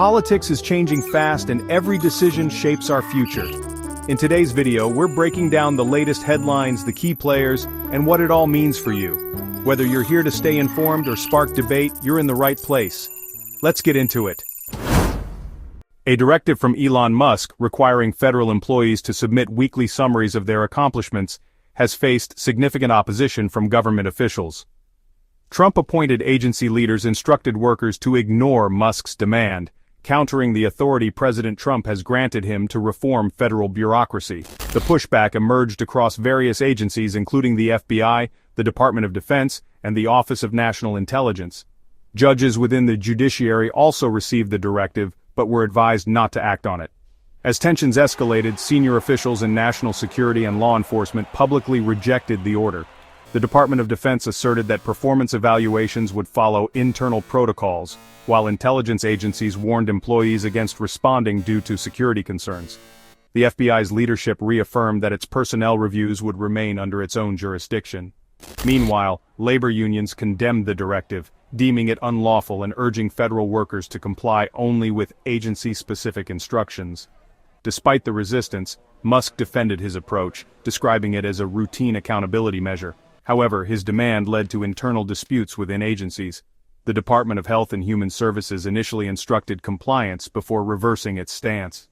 Politics is changing fast and every decision shapes our future. In today's video, we're breaking down the latest headlines, the key players, and what it all means for you. Whether you're here to stay informed or spark debate, you're in the right place. Let's get into it. A directive from Elon Musk requiring federal employees to submit weekly summaries of their accomplishments has faced significant opposition from government officials. Trump-appointed agency leaders instructed workers to ignore Musk's demand, countering the authority President Trump has granted him to reform federal bureaucracy. The pushback emerged across various agencies including the FBI, the Department of Defense, and the Office of National Intelligence. Judges within the judiciary also received the directive, but were advised not to act on it. As tensions escalated, senior officials in national security and law enforcement publicly rejected the order. The Department of Defense asserted that performance evaluations would follow internal protocols, while intelligence agencies warned employees against responding due to security concerns. The FBI's leadership reaffirmed that its personnel reviews would remain under its own jurisdiction. Meanwhile, labor unions condemned the directive, deeming it unlawful and urging federal workers to comply only with agency-specific instructions. Despite the resistance, Musk defended his approach, describing it as a routine accountability measure. However, his demand led to internal disputes within agencies. The Department of Health and Human Services initially instructed compliance before reversing its stance.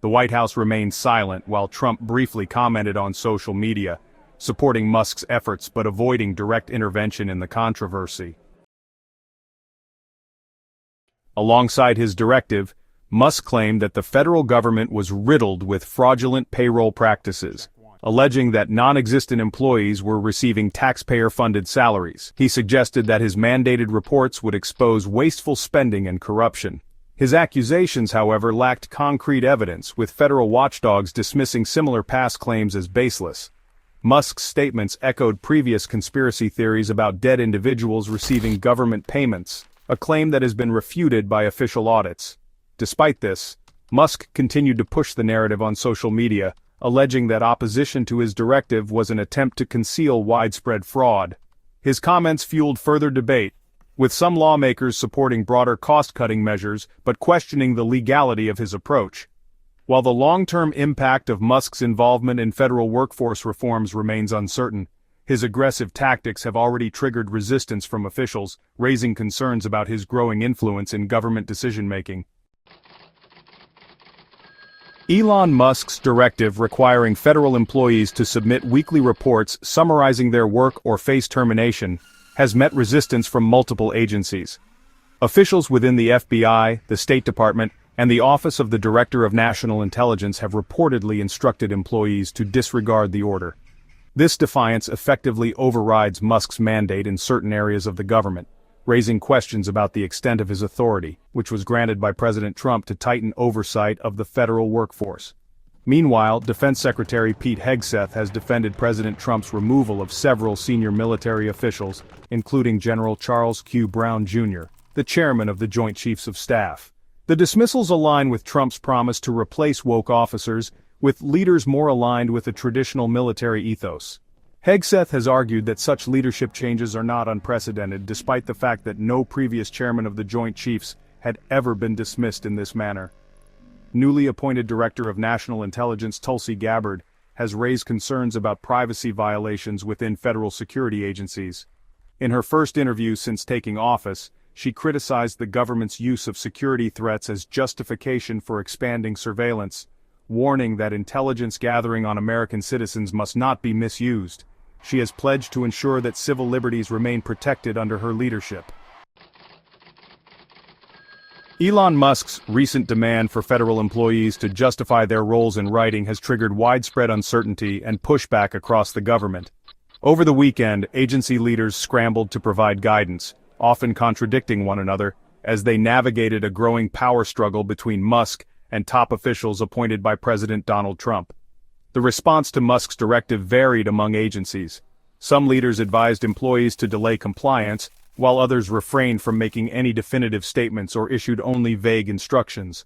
The White House remained silent while Trump briefly commented on social media, supporting Musk's efforts but avoiding direct intervention in the controversy. Alongside his directive, Musk claimed that the federal government was riddled with fraudulent payroll practices, alleging that non-existent employees were receiving taxpayer-funded salaries. He suggested that his mandated reports would expose wasteful spending and corruption. His accusations, however, lacked concrete evidence, with federal watchdogs dismissing similar past claims as baseless. Musk's statements echoed previous conspiracy theories about dead individuals receiving government payments, a claim that has been refuted by official audits. Despite this, Musk continued to push the narrative on social media, alleging that opposition to his directive was an attempt to conceal widespread fraud. His comments fueled further debate, with some lawmakers supporting broader cost-cutting measures but questioning the legality of his approach. While the long-term impact of Musk's involvement in federal workforce reforms remains uncertain, his aggressive tactics have already triggered resistance from officials, raising concerns about his growing influence in government decision-making. Elon Musk's directive requiring federal employees to submit weekly reports summarizing their work or face termination has met resistance from multiple agencies. Officials within the FBI, the State Department, and the Office of the Director of National Intelligence have reportedly instructed employees to disregard the order. This defiance effectively overrides Musk's mandate in certain areas of the government, raising questions about the extent of his authority, which was granted by President Trump to tighten oversight of the federal workforce. Meanwhile, Defense Secretary Pete Hegseth has defended President Trump's removal of several senior military officials, including General Charles Q. Brown, Jr., the chairman of the Joint Chiefs of Staff. The dismissals align with Trump's promise to replace woke officers with leaders more aligned with a traditional military ethos. Hegseth has argued that such leadership changes are not unprecedented, despite the fact that no previous chairman of the Joint Chiefs had ever been dismissed in this manner. Newly appointed Director of National Intelligence Tulsi Gabbard has raised concerns about privacy violations within federal security agencies. In her first interview since taking office, she criticized the government's use of security threats as justification for expanding surveillance, warning that intelligence gathering on American citizens must not be misused. She has pledged to ensure that civil liberties remain protected under her leadership. Elon Musk's recent demand for federal employees to justify their roles in writing has triggered widespread uncertainty and pushback across the government. Over the weekend, agency leaders scrambled to provide guidance, often contradicting one another, as they navigated a growing power struggle between Musk and top officials appointed by President Donald Trump. The response to Musk's directive varied among agencies. Some leaders advised employees to delay compliance, while others refrained from making any definitive statements or issued only vague instructions.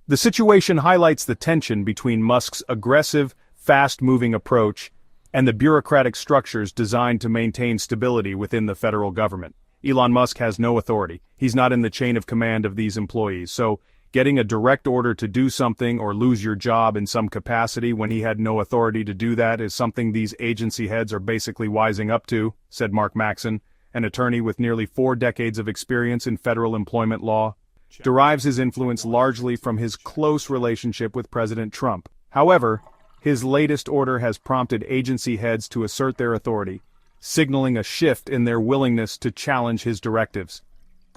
The situation highlights the tension between Musk's aggressive, fast-moving approach and the bureaucratic structures designed to maintain stability within the federal government. Elon Musk has no authority. He's not in the chain of command of these employees, so Getting a direct order to do something or lose your job in some capacity when he had no authority to do that is something these agency heads are basically wising up to, said Mark Maxon, an attorney with nearly 4 decades of experience in federal employment law. Derives his influence largely from his close relationship with President Trump. However, his latest order has prompted agency heads to assert their authority, signaling a shift in their willingness to challenge his directives.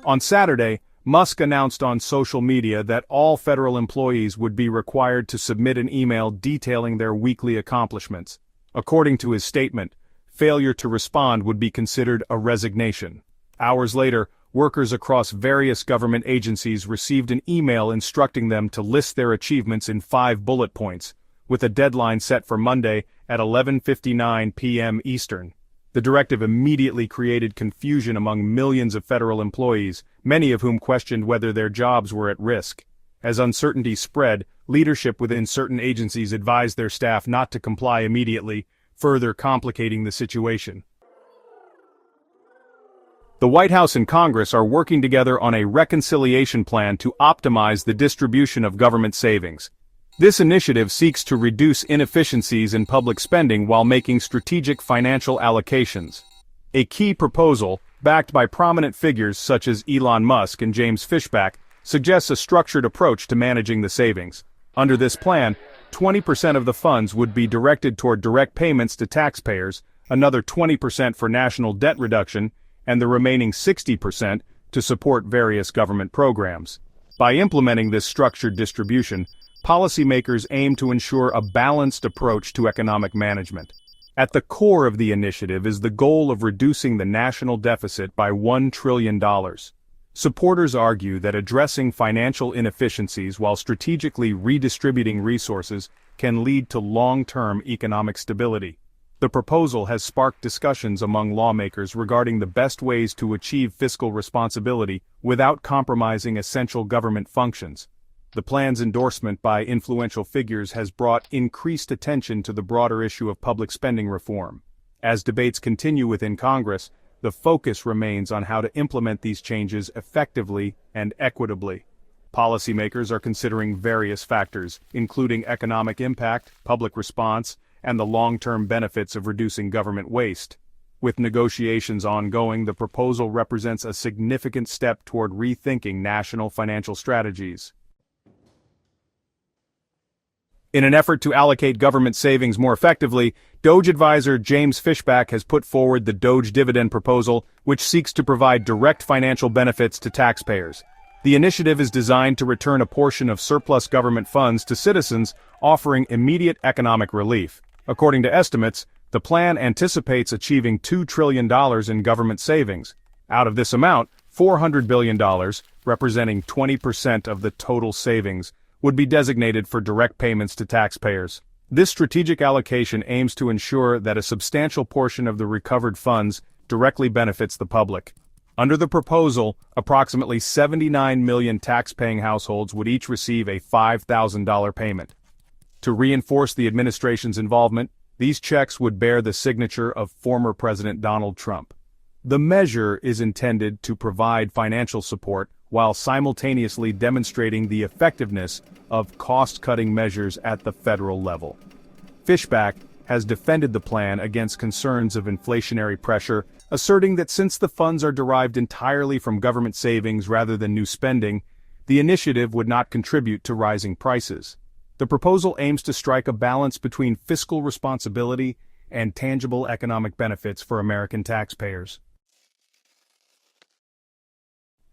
On Saturday, Musk announced on social media that all federal employees would be required to submit an email detailing their weekly accomplishments. According to his statement, failure to respond would be considered a resignation. Hours later, workers across various government agencies received an email instructing them to list their achievements in 5 bullet points, with a deadline set for Monday at 11:59 p.m. Eastern. The directive immediately created confusion among millions of federal employees, many of whom questioned whether their jobs were at risk. As uncertainty spread, leadership within certain agencies advised their staff not to comply immediately, further complicating the situation. The White House and Congress are working together on a reconciliation plan to optimize the distribution of government savings. This initiative seeks to reduce inefficiencies in public spending while making strategic financial allocations. A key proposal, backed by prominent figures such as Elon Musk and James Fishback, suggests a structured approach to managing the savings. Under this plan, 20% of the funds would be directed toward direct payments to taxpayers, another 20% for national debt reduction, and the remaining 60% to support various government programs. By implementing this structured distribution, policymakers aim to ensure a balanced approach to economic management. At the core of the initiative is the goal of reducing the national deficit by $1 trillion. Supporters argue that addressing financial inefficiencies while strategically redistributing resources can lead to long-term economic stability. The proposal has sparked discussions among lawmakers regarding the best ways to achieve fiscal responsibility without compromising essential government functions. The plan's endorsement by influential figures has brought increased attention to the broader issue of public spending reform. As debates continue within Congress, the focus remains on how to implement these changes effectively and equitably. Policymakers are considering various factors, including economic impact, public response, and the long-term benefits of reducing government waste. With negotiations ongoing, the proposal represents a significant step toward rethinking national financial strategies. In an effort to allocate government savings more effectively, Doge advisor James Fishback has put forward the Doge Dividend proposal, which seeks to provide direct financial benefits to taxpayers. The initiative is designed to return a portion of surplus government funds to citizens, offering immediate economic relief. According to estimates, the plan anticipates achieving $2 trillion in government savings. Out of this amount, $400 billion, representing 20% of the total savings, would be designated for direct payments to taxpayers. This strategic allocation aims to ensure that a substantial portion of the recovered funds directly benefits the public. Under the proposal, approximately 79 million tax-paying households would each receive a $5,000 payment. To reinforce the administration's involvement, these checks would bear the signature of former President Donald Trump. The measure is intended to provide financial support while simultaneously demonstrating the effectiveness of cost-cutting measures at the federal level. Fishback has defended the plan against concerns of inflationary pressure, asserting that since the funds are derived entirely from government savings rather than new spending, the initiative would not contribute to rising prices. The proposal aims to strike a balance between fiscal responsibility and tangible economic benefits for American taxpayers.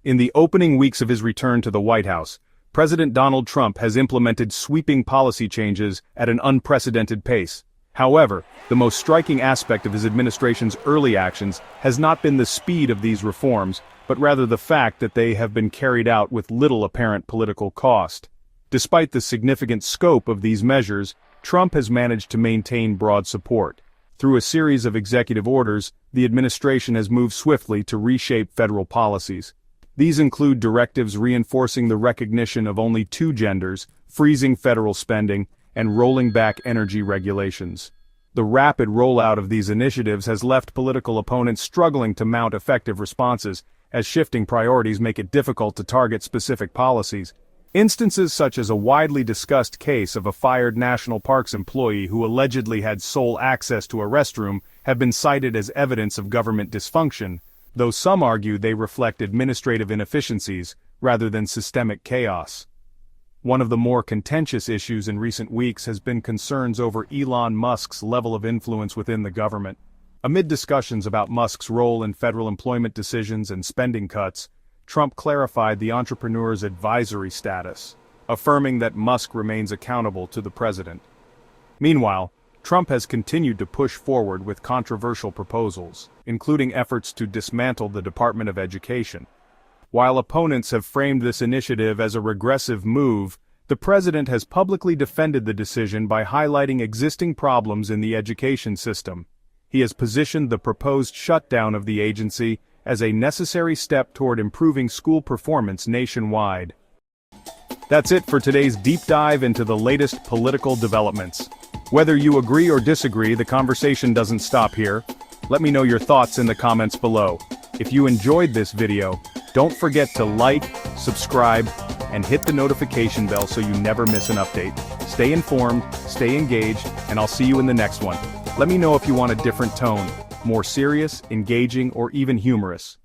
In the opening weeks of his return to the White House, President Donald Trump has implemented sweeping policy changes at an unprecedented pace. However, the most striking aspect of his administration's early actions has not been the speed of these reforms, but rather the fact that they have been carried out with little apparent political cost. Despite the significant scope of these measures, Trump has managed to maintain broad support. Through a series of executive orders, the administration has moved swiftly to reshape federal policies. These include directives reinforcing the recognition of only 2 genders, freezing federal spending, and rolling back energy regulations. The rapid rollout of these initiatives has left political opponents struggling to mount effective responses, as shifting priorities make it difficult to target specific policies. Instances such as a widely discussed case of a fired National Parks employee who allegedly had sole access to a restroom have been cited as evidence of government dysfunction, though some argue they reflect administrative inefficiencies rather than systemic chaos. One of the more contentious issues in recent weeks has been concerns over Elon Musk's level of influence within the government. Amid discussions about Musk's role in federal employment decisions and spending cuts, Trump clarified the entrepreneur's advisory status, affirming that Musk remains accountable to the president. Meanwhile, Trump has continued to push forward with controversial proposals, including efforts to dismantle the Department of Education. While opponents have framed this initiative as a regressive move, the president has publicly defended the decision by highlighting existing problems in the education system. He has positioned the proposed shutdown of the agency as a necessary step toward improving school performance nationwide. That's it for today's deep dive into the latest political developments. Whether you agree or disagree, the conversation doesn't stop here. Let me know your thoughts in the comments below. If you enjoyed this video, don't forget to like, subscribe, and hit the notification bell so you never miss an update. Stay informed, stay engaged, and I'll see you in the next one. Let me know if you want a different tone, more serious, engaging, or even humorous.